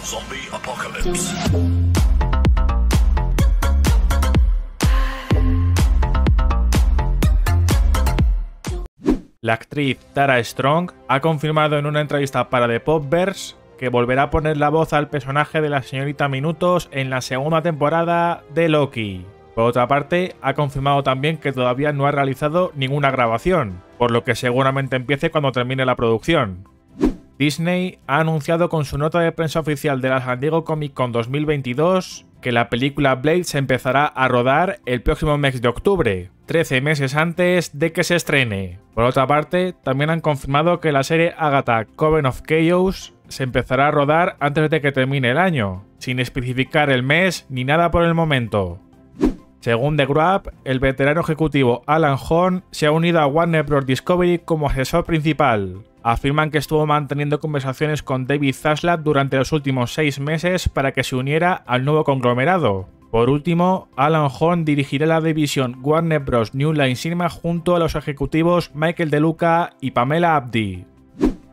Zombie Apocalypse. La actriz Tara Strong ha confirmado en una entrevista para The Popverse que volverá a poner la voz al personaje de la señorita Minutos en la segunda temporada de Loki. Por otra parte, ha confirmado también que todavía no ha realizado ninguna grabación, por lo que seguramente empiece cuando termine la producción. Disney ha anunciado con su nota de prensa oficial de la San Diego Comic Con 2022 que la película Blade se empezará a rodar el próximo mes de octubre, 13 meses antes de que se estrene. Por otra parte, también han confirmado que la serie Agatha Coven of Chaos se empezará a rodar antes de que termine el año, sin especificar el mes ni nada por el momento. Según The Grab, el veterano ejecutivo Alan Horn se ha unido a Warner Bros. Discovery como asesor principal. Afirman que estuvo manteniendo conversaciones con David Zaslav durante los últimos 6 meses para que se uniera al nuevo conglomerado. Por último, Alan Horn dirigirá la división Warner Bros. New Line Cinema junto a los ejecutivos Michael De Luca y Pamela Abdi.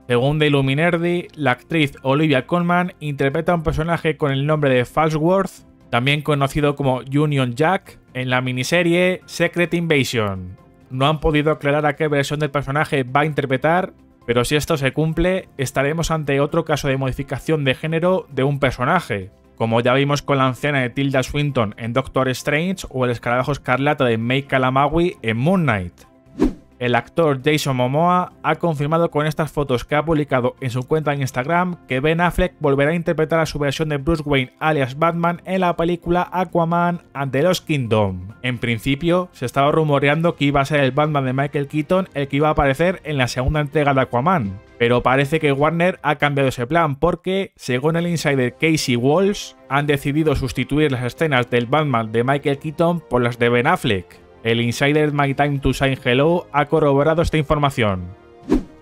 Según The Illuminati, la actriz Olivia Colman interpreta a un personaje con el nombre de Falsworth, también conocido como Union Jack, en la miniserie Secret Invasion. No han podido aclarar a qué versión del personaje va a interpretar, pero si esto se cumple, estaremos ante otro caso de modificación de género de un personaje, como ya vimos con la anciana de Tilda Swinton en Doctor Strange o el escarabajo escarlata de May Calamawy en Moon Knight. El actor Jason Momoa ha confirmado con estas fotos que ha publicado en su cuenta en Instagram que Ben Affleck volverá a interpretar a su versión de Bruce Wayne alias Batman en la película Aquaman and the Lost Kingdom. En principio, se estaba rumoreando que iba a ser el Batman de Michael Keaton el que iba a aparecer en la segunda entrega de Aquaman, pero parece que Warner ha cambiado ese plan porque, según el insider Casey Walsh, han decidido sustituir las escenas del Batman de Michael Keaton por las de Ben Affleck. El insider My Time to Say Hello ha corroborado esta información.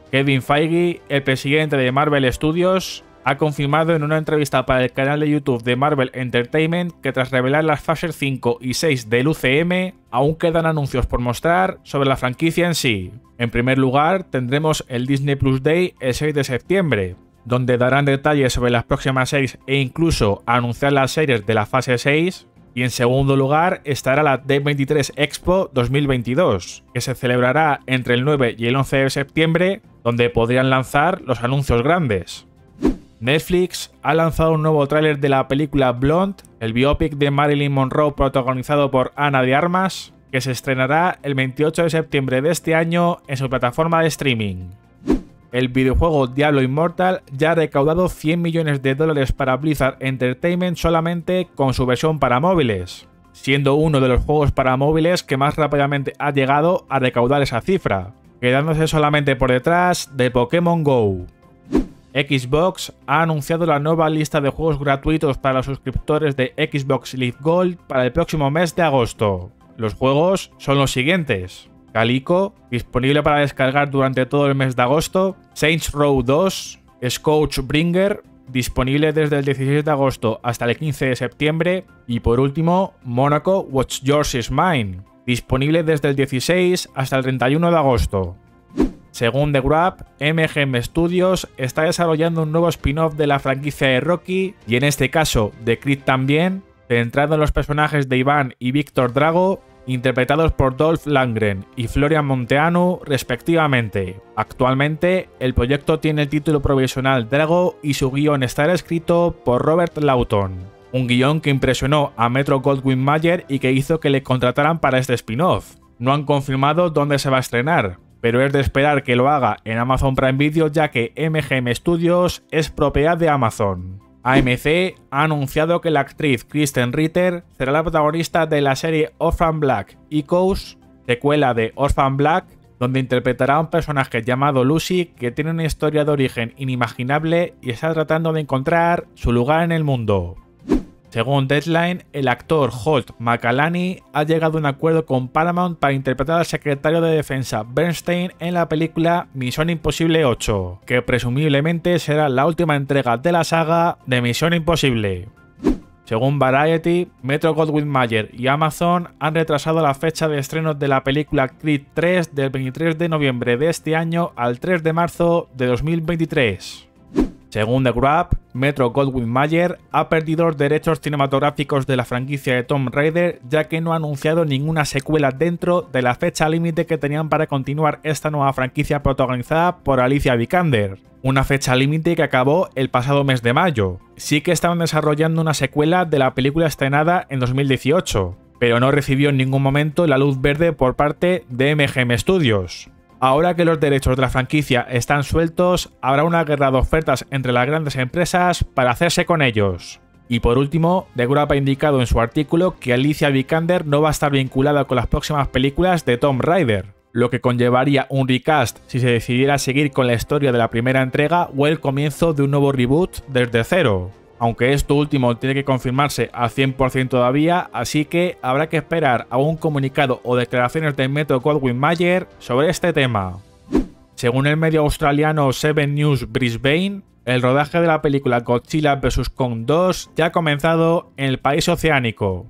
Kevin Feige, el presidente de Marvel Studios, ha confirmado en una entrevista para el canal de YouTube de Marvel Entertainment que tras revelar las fases 5 y 6 del UCM, aún quedan anuncios por mostrar sobre la franquicia en sí. En primer lugar, tendremos el Disney Plus Day el 6 de septiembre, donde darán detalles sobre las próximas series e incluso anunciar las series de la fase 6. Y en segundo lugar estará la D23 Expo 2022, que se celebrará entre el 9 y el 11 de septiembre, donde podrían lanzar los anuncios grandes. Netflix ha lanzado un nuevo tráiler de la película Blonde, el biopic de Marilyn Monroe protagonizado por Ana de Armas, que se estrenará el 28 de septiembre de este año en su plataforma de streaming. El videojuego Diablo Immortal ya ha recaudado $100 millones para Blizzard Entertainment solamente con su versión para móviles, siendo uno de los juegos para móviles que más rápidamente ha llegado a recaudar esa cifra, quedándose solamente por detrás de Pokémon GO. Xbox ha anunciado la nueva lista de juegos gratuitos para los suscriptores de Xbox Live Gold para el próximo mes de agosto. Los juegos son los siguientes: Calico, disponible para descargar durante todo el mes de agosto; Saints Row 2, Scourgebringer, disponible desde el 16 de agosto hasta el 15 de septiembre; y por último, Monaco What's Yours Is Mine, disponible desde el 16 hasta el 31 de agosto. Según The Grab, MGM Studios está desarrollando un nuevo spin-off de la franquicia de Rocky, y en este caso de Creed también, centrado en los personajes de Iván y Víctor Drago, interpretados por Dolph Lundgren y Florian Munteanu respectivamente. Actualmente, el proyecto tiene el título provisional Drago y su guión estará escrito por Robert Lawton, un guión que impresionó a Metro-Goldwyn-Mayer y que hizo que le contrataran para este spin-off. No han confirmado dónde se va a estrenar, pero es de esperar que lo haga en Amazon Prime Video, ya que MGM Studios es propiedad de Amazon. AMC ha anunciado que la actriz Kristen Ritter será la protagonista de la serie Orphan Black Echoes, secuela de Orphan Black, donde interpretará a un personaje llamado Lucy que tiene una historia de origen inimaginable y está tratando de encontrar su lugar en el mundo. Según Deadline, el actor Holt McCallany ha llegado a un acuerdo con Paramount para interpretar al secretario de Defensa Bernstein en la película Misión Imposible 8, que presumiblemente será la última entrega de la saga de Misión Imposible. Según Variety, Metro-Goldwyn-Mayer y Amazon han retrasado la fecha de estreno de la película Creed 3 del 23 de noviembre de este año al 3 de marzo de 2023. Según The Grab, Metro-Goldwyn-Mayer ha perdido los derechos cinematográficos de la franquicia de Tomb Raider, ya que no ha anunciado ninguna secuela dentro de la fecha límite que tenían para continuar esta nueva franquicia protagonizada por Alicia Vikander. Una fecha límite que acabó el pasado mes de mayo. Sí que estaban desarrollando una secuela de la película estrenada en 2018, pero no recibió en ningún momento la luz verde por parte de MGM Studios. Ahora que los derechos de la franquicia están sueltos, habrá una guerra de ofertas entre las grandes empresas para hacerse con ellos. Y por último, The Grab ha indicado en su artículo que Alicia Vikander no va a estar vinculada con las próximas películas de Tomb Raider, lo que conllevaría un recast si se decidiera seguir con la historia de la primera entrega o el comienzo de un nuevo reboot desde cero. Aunque esto último tiene que confirmarse al 100% todavía, así que habrá que esperar a un comunicado o declaraciones de Metro-Goldwyn-Mayer sobre este tema. Según el medio australiano 7 News Brisbane, el rodaje de la película Godzilla vs. Kong 2 ya ha comenzado en el país oceánico.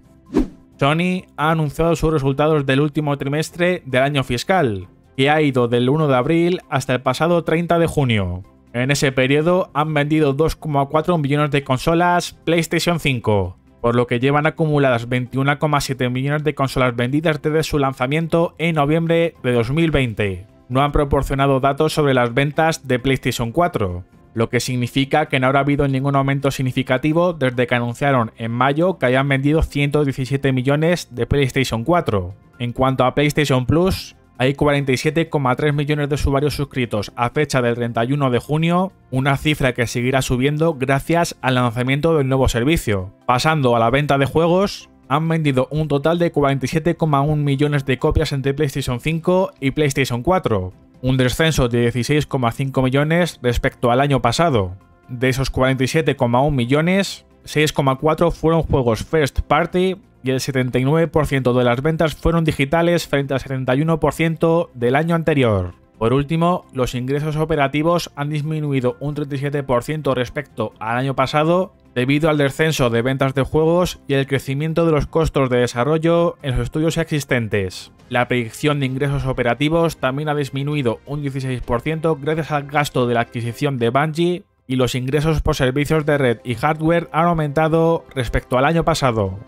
Sony ha anunciado sus resultados del último trimestre del año fiscal, que ha ido del 1 de abril hasta el pasado 30 de junio. En ese periodo han vendido 2,4 millones de consolas PlayStation 5, por lo que llevan acumuladas 21,7 millones de consolas vendidas desde su lanzamiento en noviembre de 2020. No han proporcionado datos sobre las ventas de PlayStation 4, lo que significa que no habrá habido ningún aumento significativo desde que anunciaron en mayo que hayan vendido 117 millones de PlayStation 4. En cuanto a PlayStation Plus, hay 47,3 millones de usuarios suscritos a fecha del 31 de junio, una cifra que seguirá subiendo gracias al lanzamiento del nuevo servicio. Pasando a la venta de juegos, han vendido un total de 47,1 millones de copias entre PlayStation 5 y PlayStation 4, un descenso de 16,5 millones respecto al año pasado. De esos 47,1 millones, 6,4 fueron juegos first party y el 79% de las ventas fueron digitales frente al 71% del año anterior. Por último, los ingresos operativos han disminuido un 37% respecto al año pasado debido al descenso de ventas de juegos y el crecimiento de los costos de desarrollo en los estudios existentes. La predicción de ingresos operativos también ha disminuido un 16% gracias al gasto de la adquisición de Bungie, y los ingresos por servicios de red y hardware han aumentado respecto al año pasado.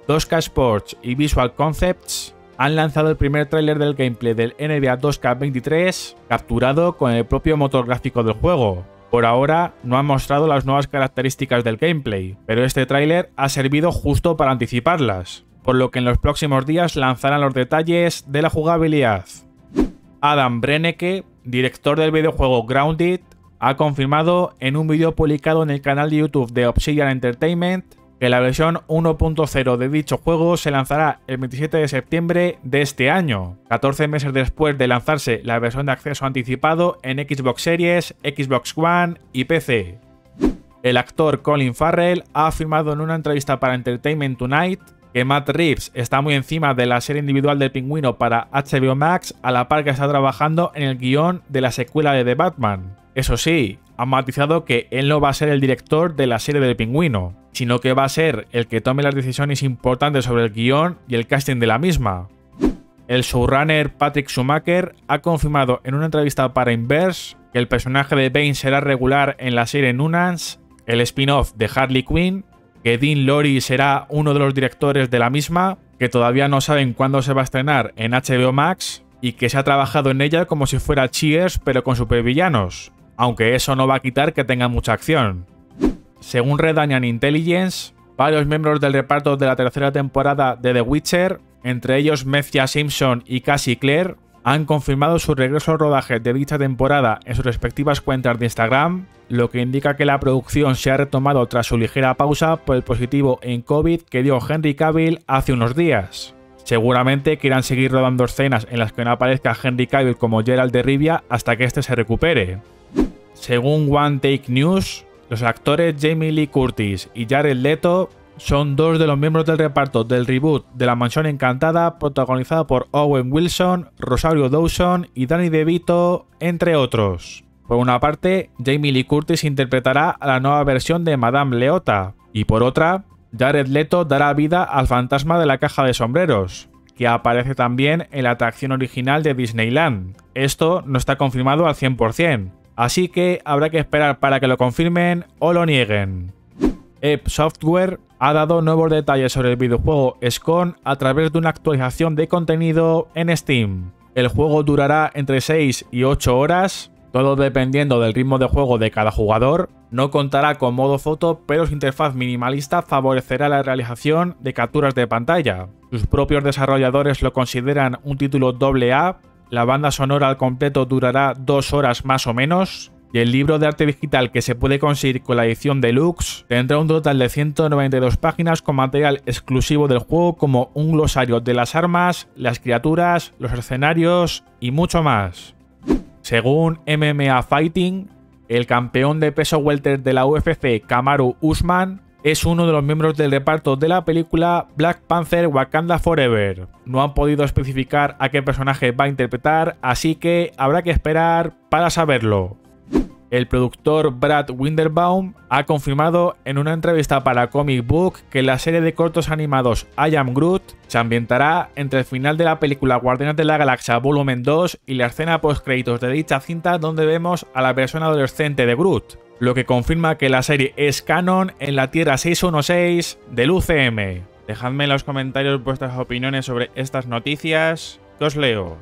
2K Sports y Visual Concepts han lanzado el primer tráiler del gameplay del NBA 2K23 capturado con el propio motor gráfico del juego. Por ahora no han mostrado las nuevas características del gameplay, pero este tráiler ha servido justo para anticiparlas, por lo que en los próximos días lanzarán los detalles de la jugabilidad. Adam Brennecke, director del videojuego Grounded, ha confirmado en un vídeo publicado en el canal de YouTube de Obsidian Entertainment que la versión 1.0 de dicho juego se lanzará el 27 de septiembre de este año, 14 meses después de lanzarse la versión de acceso anticipado en Xbox Series, Xbox One y PC. El actor Colin Farrell ha afirmado en una entrevista para Entertainment Tonight que Matt Reeves está muy encima de la serie individual del Pingüino para HBO Max, a la par que está trabajando en el guión de la secuela de The Batman. Eso sí, ha matizado que él no va a ser el director de la serie del Pingüino, sino que va a ser el que tome las decisiones importantes sobre el guión y el casting de la misma. El showrunner Patrick Schumacher ha confirmado en una entrevista para Inverse que el personaje de Bane será regular en la serie Nuance, el spin-off de Harley Quinn, que Dean Lorey será uno de los directores de la misma, que todavía no saben cuándo se va a estrenar en HBO Max y que se ha trabajado en ella como si fuera Cheers pero con supervillanos, aunque eso no va a quitar que tenga mucha acción. Según Redanian Intelligence, varios miembros del reparto de la tercera temporada de The Witcher, entre ellos Mezia Simpson y Cassie Clare, han confirmado su regreso al rodaje de dicha temporada en sus respectivas cuentas de Instagram, lo que indica que la producción se ha retomado tras su ligera pausa por el positivo en COVID que dio Henry Cavill hace unos días. Seguramente quieran seguir rodando escenas en las que no aparezca Henry Cavill como Geralt de Rivia hasta que este se recupere. Según One Take News, los actores Jamie Lee Curtis y Jared Leto son dos de los miembros del reparto del reboot de La Mansión Encantada, protagonizada por Owen Wilson, Rosario Dawson y Danny DeVito, entre otros. Por una parte, Jamie Lee Curtis interpretará a la nueva versión de Madame Leota, y por otra, Jared Leto dará vida al fantasma de la caja de sombreros, que aparece también en la atracción original de Disneyland. Esto no está confirmado al 100%, así que habrá que esperar para que lo confirmen o lo nieguen. Ep Software ha dado nuevos detalles sobre el videojuego Scone a través de una actualización de contenido en Steam. El juego durará entre 6 y 8 horas, todo dependiendo del ritmo de juego de cada jugador. No contará con modo foto, pero su interfaz minimalista favorecerá la realización de capturas de pantalla. Sus propios desarrolladores lo consideran un título AA, la banda sonora al completo durará 2 horas más o menos, y el libro de arte digital que se puede conseguir con la edición deluxe tendrá un total de 192 páginas con material exclusivo del juego como un glosario de las armas, las criaturas, los escenarios y mucho más. Según MMA Fighting, el campeón de peso welter de la UFC, Kamaru Usman, es uno de los miembros del reparto de la película Black Panther Wakanda Forever. No han podido especificar a qué personaje va a interpretar, así que habrá que esperar para saberlo. El productor Brad Winderbaum ha confirmado en una entrevista para Comic Book que la serie de cortos animados I Am Groot se ambientará entre el final de la película Guardianes de la Galaxia Volumen 2 y la escena post-créditos de dicha cinta donde vemos a la versión adolescente de Groot, lo que confirma que la serie es canon en la Tierra 616 del UCM. Dejadme en los comentarios vuestras opiniones sobre estas noticias, que os leo.